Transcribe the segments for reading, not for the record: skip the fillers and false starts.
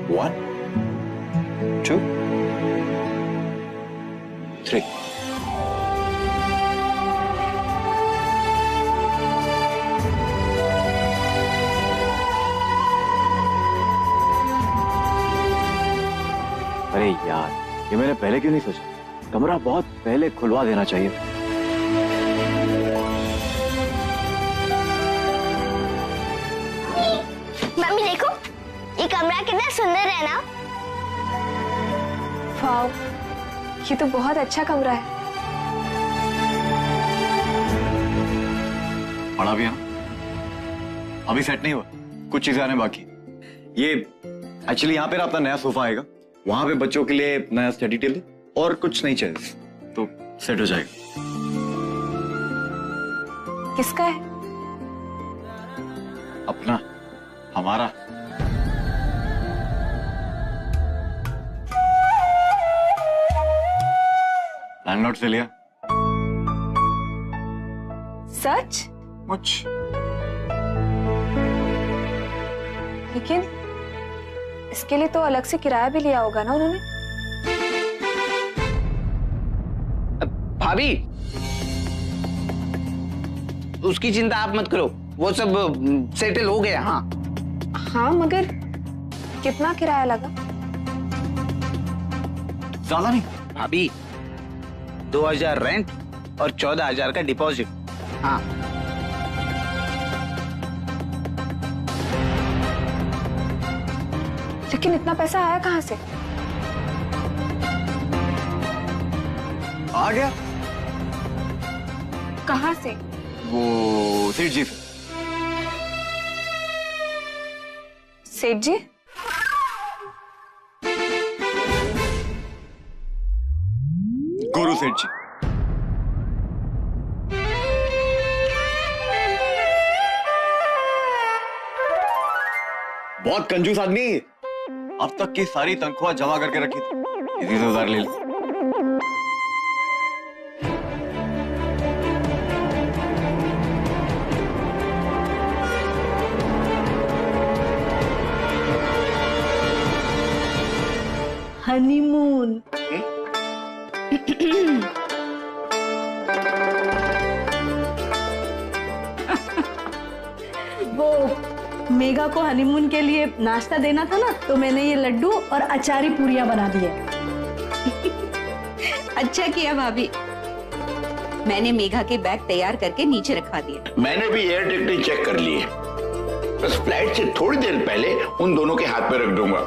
1 2 3। अरे यार, ये मैंने पहले क्यों नहीं सोचा? कमरा बहुत पहले खुलवा देना चाहिए। मम्मी देखो, ये कमरा कितना सुंदर है ना? वाव, ये तो बहुत अच्छा कमरा है। बड़ा भी है ना? अभी सेट नहीं हुआ, कुछ चीजें आने बाकी। ये एक्चुअली यहाँ पे अपना नया सोफा आएगा, वहां पे बच्चों के लिए नया स्टडी टेबल और कुछ नई चेयर्स, तो सेट हो जाएगा। किसका है? अपना, हमारा। लैंडलॉर्ड से लिया। सच? कुछ लेकिन इसके लिए तो अलग से किराया भी लिया होगा ना उन्होंने? भाभी, उसकी चिंता आप मत करो, वो सब सेटल हो गया। हाँ हाँ, मगर कितना किराया लगा? ज्यादा नहीं भाभी, 2000 रेंट और 14,000 का डिपॉजिट। हाँ लेकिन इतना पैसा आया कहाँ से? आ गया। कहाँ से? वो सेठ जी से। सेठ जी? गुरु सेठ जी। बहुत कंजूस आदमी है। अब तक की सारी तनख्वाह जमा करके रखी थी, इसी से उधार ले ली। हनीमून। वो मेघा को हनीमून के लिए नाश्ता देना था ना, तो मैंने ये लड्डू और अचारी पूरियां बना दी है। अच्छा किया भाभी, मैंने मेघा के बैग तैयार करके नीचे रखा दिए। मैंने भी एयर टिकट चेक कर ली है, बस फ्लाइट से थोड़ी देर पहले उन दोनों के हाथ पे रख दूंगा।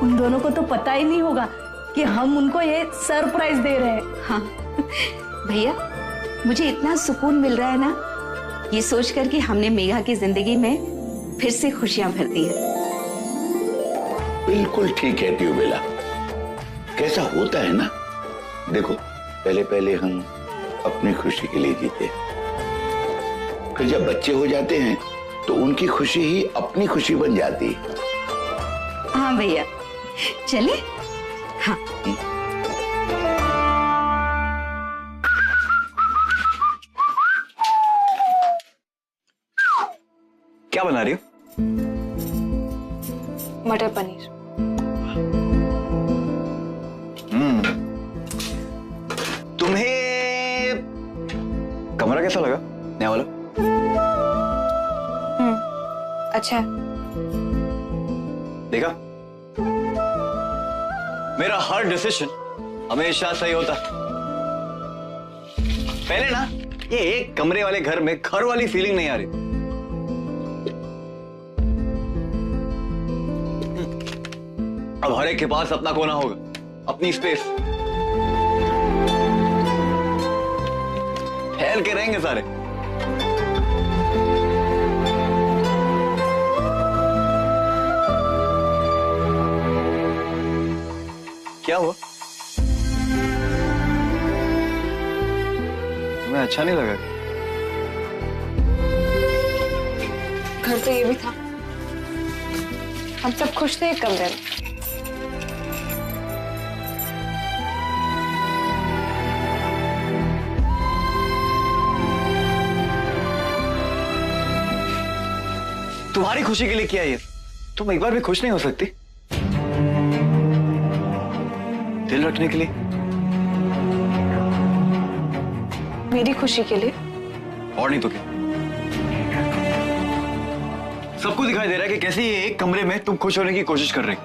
उन दोनों को तो पता ही नहीं होगा कि हम उनको ये सरप्राइज दे रहे हैं। हाँ भैया, मुझे इतना सुकून मिल रहा है ना, ये सोचकर कि हमने मेघा की जिंदगी में फिर से खुशियां भर दी है। बिल्कुल ठीक कहती हो बेला, कैसा होता है ना। देखो, पहले पहले हम अपनी खुशी के लिए जीते, फिर जब बच्चे हो जाते हैं तो उनकी खुशी ही अपनी खुशी बन जाती है। हाँ भैया, चले। हाँ क्या बना रही हो? मटर पनीर। तुम्हें कमरा कैसा लगा, नया वाला? अच्छा है। देखा, मेरा हर डिसीजन हमेशा सही होता। पहले ना ये एक कमरे वाले घर में घर वाली फीलिंग नहीं आ रही। अब हर एक के पास अपना कोना होगा, अपनी स्पेस। ठहर के रहेंगे सारे। क्या हुआ? तुम्हें अच्छा नहीं लगा? घर तो ये भी था, हम सब खुश थे एक कमरे में। तुम्हारी खुशी के लिए किया ये, तुम एक बार भी खुश नहीं हो सकती? दिल रखने के लिए? मेरी खुशी के लिए? और नहीं तो क्या? सबको दिखाई दे रहा है कि कैसे ये एक कमरे में तुम खुश होने की कोशिश कर रही।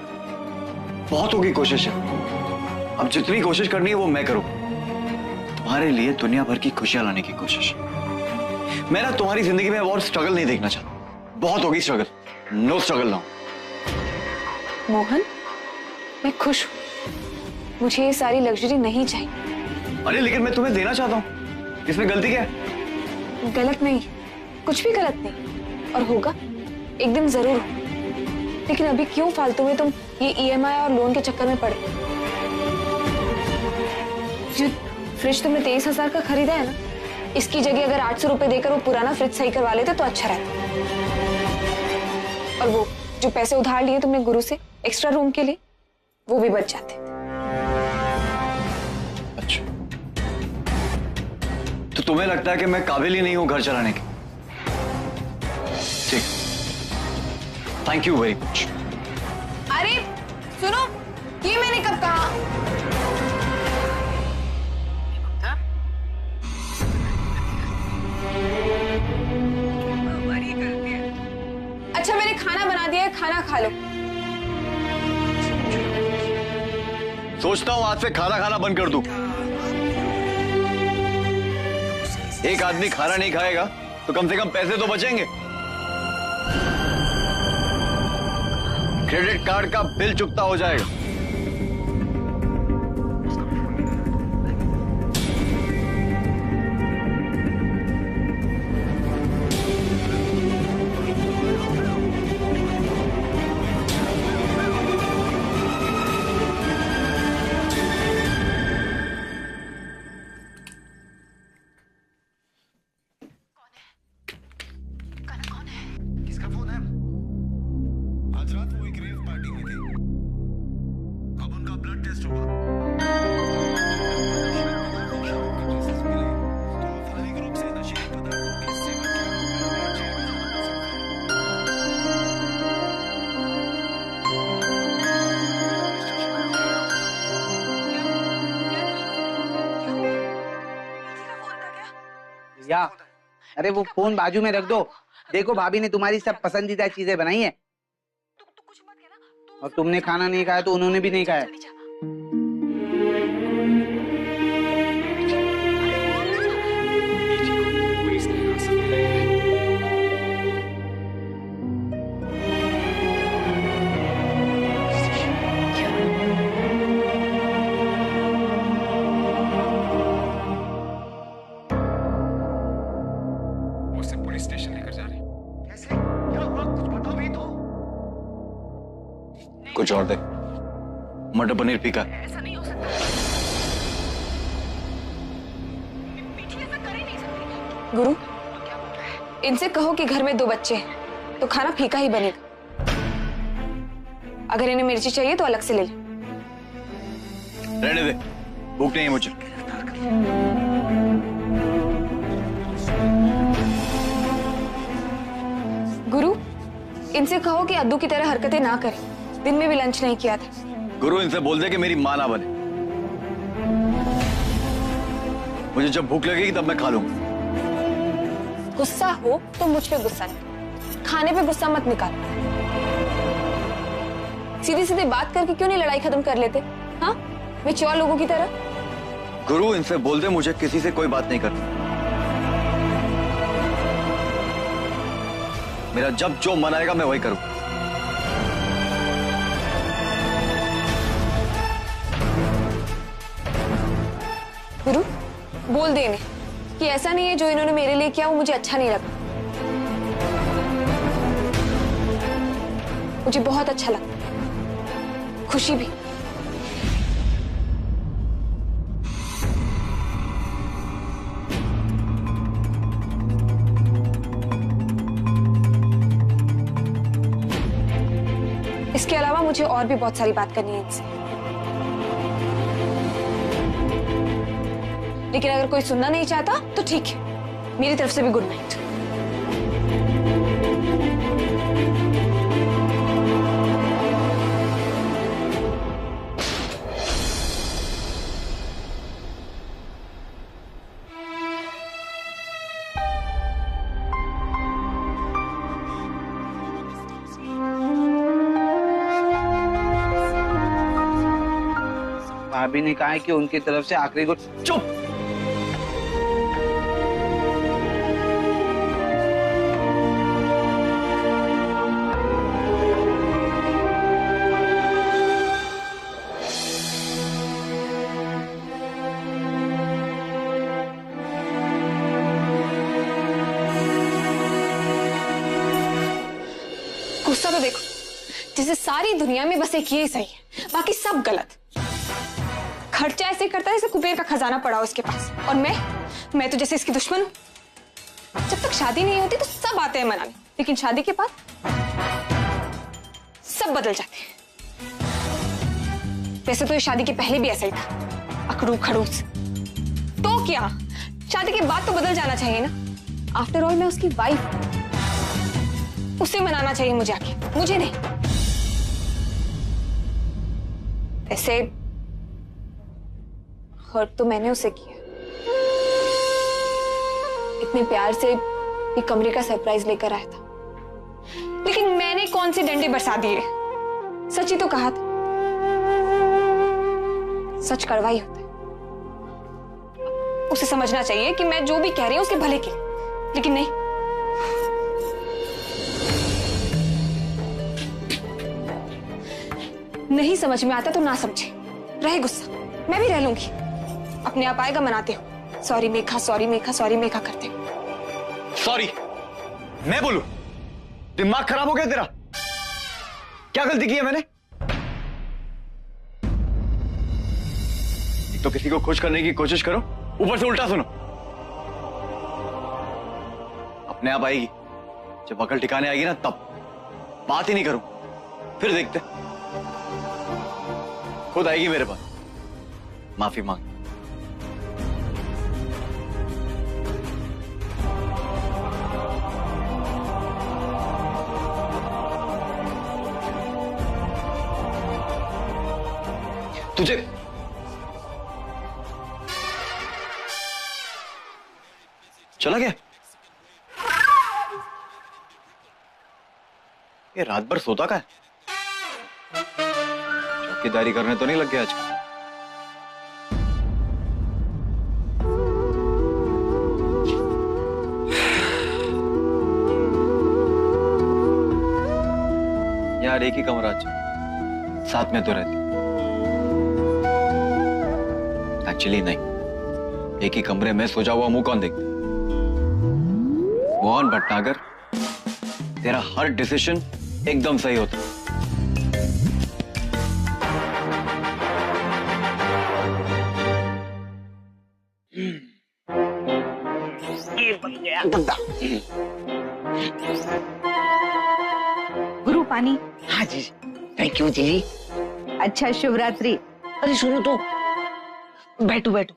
बहुत होगी कोशिश है, अब जितनी कोशिश करनी है वो मैं करूं। तुम्हारे लिए दुनिया भर की खुशियां लाने की कोशिश। मैं ना तुम्हारी जिंदगी में और स्ट्रगल नहीं देखना चाहता। बहुत होगी struggle, no struggle now. Mohan, मैं खुश हूं, मुझे ये सारी लग्जरी नहीं चाहिए। अरे लेकिन मैं तुम्हें देना चाहता हूं, इसमें गलती क्या है? गलत नहीं, कुछ भी गलत नहीं, और होगा एक दिन जरूर हो। लेकिन अभी क्यों फालतू में तुम ये EMI और लोन के चक्कर में पड़े? जो फ्रिज तुमने 23,000 का खरीदा है ना, इसकी जगह अगर 800 रुपए देकर वो पुराना फ्रिज सही करवा लेते तो अच्छा रहता। और वो जो पैसे उधार लिए तुमने गुरु से एक्स्ट्रा रूम के लिए, वो भी बच जाते। अच्छा, तो तुम्हें लगता है कि मैं काबिल ही नहीं हूं घर चलाने के? ठीक, थैंक यू वेरी मच। अरे सुनो, ये मैंने कब कहा? अच्छा मैंने खाना बना दिया है, खाना खा लो। सोचता हूं आज से खाना खाना बंद कर दूं। एक आदमी खाना नहीं खाएगा तो कम से कम पैसे तो बचेंगे। क्रेडिट कार्ड का बिल चुकता हो जाएगा। किसका फोन है? आज रात वो एक रेव पार्टी में थे। अब उनका ब्लड टेस्ट हुआ। ड्रेसेस मिले तो ऑफलाइन रूप से नशीले पदार्थों के सेवन या अरे वो फोन बाजू में रख दो। देखो भाभी ने तुम्हारी सब पसंदीदा चीजें बनाई है, और तुमने खाना नहीं खाया तो उन्होंने भी नहीं खाया। उसे पुलिस स्टेशन लेकर जा रहे। कैसे? क्या हुआ? कुछ बता भी तो। कुछ और दे, मटर पनीर फीका। ऐसा नहीं हो सकता। गुरु, इनसे कहो कि घर में 2 बच्चे हैं तो खाना फीका ही बनेगा। अगर इन्हें मिर्ची चाहिए तो अलग से ले ले। रहने दे, भूख नहीं है मुझे। गुरु, इनसे कहो कि अद्दू की तरह हरकतें ना करें। दिन में भी लंच नहीं किया था। गुरु, इनसे बोल दे कि मेरी मां ना बने। मुझे जब भूख लगेगी तब मैं खा लूंगा। गुस्सा हो तो मुझ पे गुस्सा नहीं, खाने पे गुस्सा मत निकाल। सीधे सीधे बात करके क्यों नहीं लड़ाई खत्म कर लेते? हाँ, मैच्योर लोगों की तरह। गुरु, इनसे बोल दे मुझे किसी से कोई बात नहीं करनी। मेरा जब जो मन आएगा मैं वही करूं। गुरु, बोल दे इन्हें कि ऐसा नहीं है जो इन्होंने मेरे लिए किया वो मुझे अच्छा नहीं लगा। मुझे बहुत अच्छा लगा, खुशी भी। इसके अलावा मुझे और भी बहुत सारी बात करनी है इनसे। लेकिन अगर कोई सुनना नहीं चाहता तो ठीक है, मेरी तरफ से भी गुड नाइट। भाभी ने कहा है कि उनकी तरफ से आखिरी को। चुप। गुस्सा तो देखो, जिसे सारी दुनिया में बस एक ये सही है, बाकी सब गलत। खर्चा ऐसे करता है जैसे कुबेर का खजाना पड़ा हो उसके पास, और मैं तो जैसे इसकी दुश्मन हूं। जब तक शादी नहीं होती तो सब आते हैं मनाने, लेकिन शादी के बाद सब बदल जाते हैं। वैसे तो ये शादी के पहले भी ऐसा ही था, अकड़ू खड़ूस। तो क्या शादी के बाद तो बदल जाना चाहिए ना? आफ्टर ऑल मैं उसकी वाइफ हूं, उसे मनाना चाहिए मुझे आके, मुझे नहीं। ऐसे हर्ट तो मैंने उसे किया, इतने प्यार से ये कमरे का सरप्राइज लेकर आया था, लेकिन मैंने कौन सी डंडे बरसा दिए। सच ही तो कहा था, सच कड़वा ही होता है। उसे समझना चाहिए कि मैं जो भी कह रही हूं उसके भले के लिए, लेकिन नहीं। नहीं समझ में आता तो ना समझे, रहे गुस्सा, मैं भी रह लूंगी। अपने आप आएगा, मनाते हो। Sorry Megha, sorry Megha, sorry Megha करते हो। सॉरी मैं बोलूं? दिमाग खराब हो गया तेरा? क्या गलती की है मैंने? एक तो किसी को खुश करने की कोशिश करो, ऊपर से उल्टा सुनो। अपने आप आएगी, जब अकल ठिकाने आएगी ना तब। बात ही नहीं करूं, फिर देखते। खुद आएगी मेरे पास, माफी मांग। तुझे चला गया? ये रात भर सोता का है? चौकीदारी करने तो नहीं लग गया आजकल? यार एक ही कमरा अच्छा, साथ में तो रहती। एक्चुअली नहीं, एक ही कमरे में सो हुआ मुंह कौन देखता? मोहन भटनागर, तेरा हर डिसीजन एकदम सही होता। ये बन गया गद्दा। गुरु पानी। हाँ जी, थैंक यू जी। अच्छा, शुभ रात्रि। अरे सुनो तो, बैठो बैठो।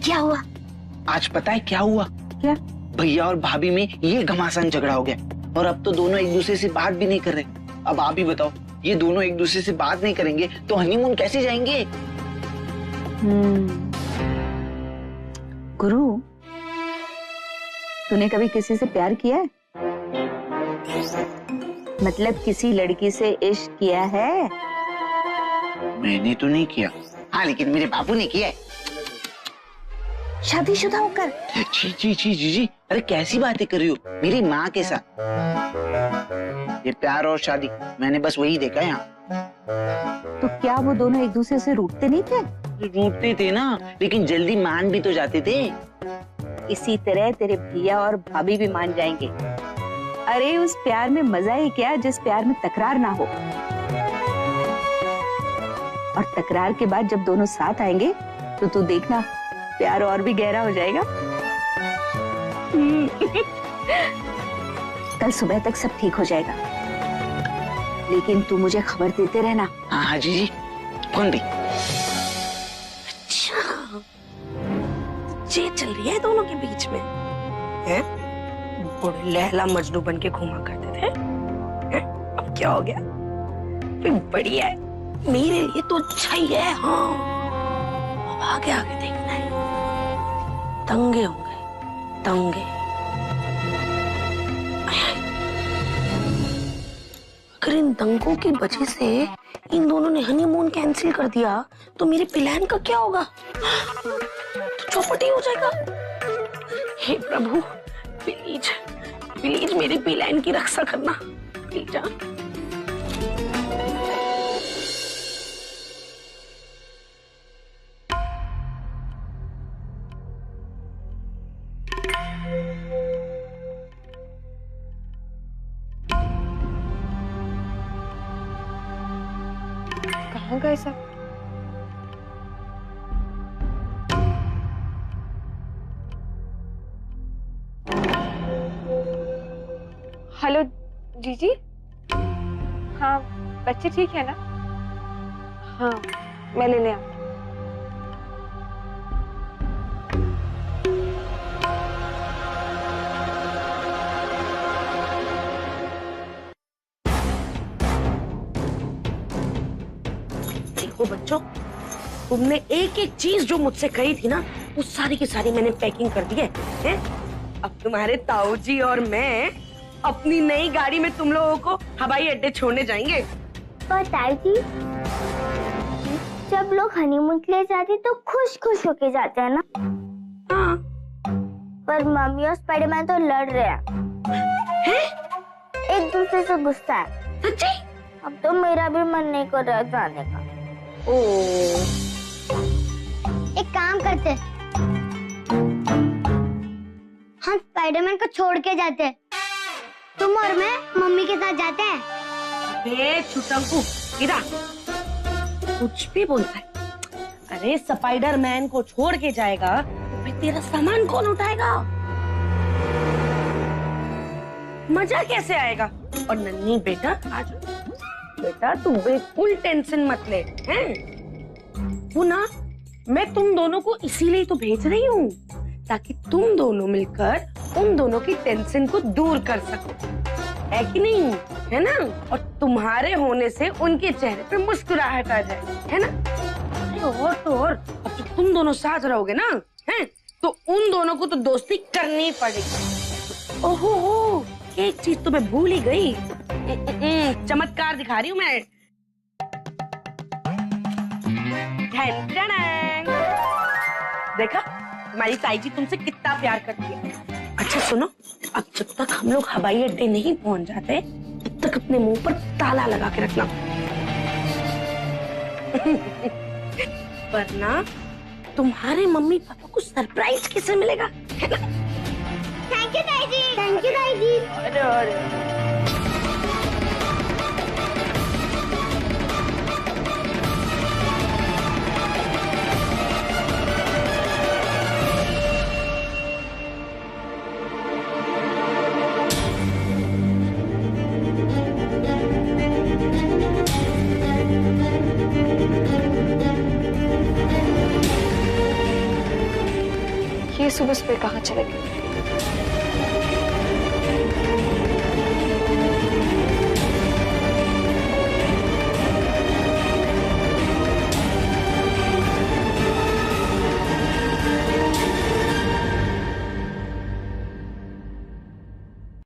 क्या हुआ? आज पता है क्या हुआ? क्या? भैया और भाभी में ये घमासान झगड़ा हो गया, और अब तो दोनों एक दूसरे से बात भी नहीं कर रहे। अब आप ही बताओ, ये दोनों एक दूसरे से बात नहीं करेंगे तो हनीमून कैसे जाएंगे? गुरु, तूने कभी किसी से प्यार किया है? मतलब किसी लड़की से इश्क किया है? मैंने तो नहीं किया, हाँ लेकिन मेरे बाबू ने किया है। शादीशुदा होकर? जी जी जी जी जी, अरे कैसी बातें कर रही हो, मेरी माँ के साथ। ये प्यार और शादी मैंने बस वही देखा है यहाँ। तो क्या वो दोनों एक दूसरे से रूठते नहीं थे? रूठते थे ना, लेकिन जल्दी मान भी तो जाते थे। इसी तरह तेरे भैया और भाभी भी मान जाएंगे। अरे उस प्यार में मजा ही क्या जिस प्यार में तकरार ना हो। और तकरार के बाद जब दोनों साथ आएंगे तो तू देखना, प्यार और भी गहरा हो जाएगा। कल सुबह तक सब ठीक हो जाएगा, लेकिन तू मुझे खबर देते रहना। हाँ हाँ जी जी, फोन भी। अच्छा, ये चल रही है दोनों के बीच में, हैं? बड़े लैला मजनू बन के घूमा करते थे, हैं? अब क्या हो गया? बढ़िया है, मेरे लिए तो अच्छा ही है। हाँ, अब आगे आगे देखना है, दंगे होंगे, दंगे। अगर इन दंगों की वजह से इन दोनों ने हनीमून कैंसिल कर दिया तो मेरे प्लान का क्या होगा? तो चौपट ही हो जाएगा। हे प्रभु, प्लीज प्लीज मेरे प्लान की रक्षा करना, प्लीज। कहाँ गए सब? हेलो जीजी। हाँ, बच्चे ठीक है ना? हाँ, मैं लेने आऊँ। देखो बच्चों, तुमने एक एक चीज जो मुझसे कही थी ना, वो सारी की सारी मैंने पैकिंग कर दी है? अब तुम्हारे ताऊ जी और मैं अपनी नई गाड़ी में तुम लोगों को हवाई अड्डे छोड़ने जाएंगे। पर ताई जी, जब लोग हनीमून के लिए जाते तो खुश खुश होके जाते हैं ना। हाँ। पर मम्मी और स्पाइडरमैन तो लड़ रहे हैं, एक दूसरे से गुस्सा है। सच्ची? अब तो मेरा भी मन नहीं कर रहा जाने का। एक काम करते, हम स्पाइडरमैन को छोड़ के जाते, तुम और मैं मम्मी के साथ जाते हैं। बे छुटंकू, इधर कुछ भी बोलता है। अरे स्पाइडरमैन को छोड़ के जाएगा तो फिर तेरा सामान कौन उठाएगा? मजा कैसे आएगा? और नन्ही बेटा, आज बेटा तू बिल्कुल टेंशन मत ले, हैं? वो ना, मैं तुम दोनों को इसीलिए तो भेज रही हूँ ताकि तुम दोनों मिलकर उन दोनों की टेंशन को दूर कर सको, है कि नहीं? है ना? और तुम्हारे होने से उनके चेहरे पे मुस्कुराहट आ जाए, है ना? अरे और तो और, अब तो तुम दोनों साथ रहोगे ना, हैं? तो उन दोनों को तो दोस्ती करनी पड़ेगी। ओहो, एक चीज तो मैं भूल ही गई। चमत्कार दिखा रही हूँ मैं। देखा, हमारी ताई जी तुमसे कितना प्यार करती है। अच्छा सुनो, अब जब तक हम लोग हवाई अड्डे नहीं पहुंच जाते तब तक अपने मुंह पर ताला लगा के रखना। वरना तुम्हारे मम्मी पापा को सरप्राइज किसे मिलेगा, है ना? थैंक यू ताई जी। थैंक यू ताई जी। अरे ये सुबह सुबह कहाँ चले गए?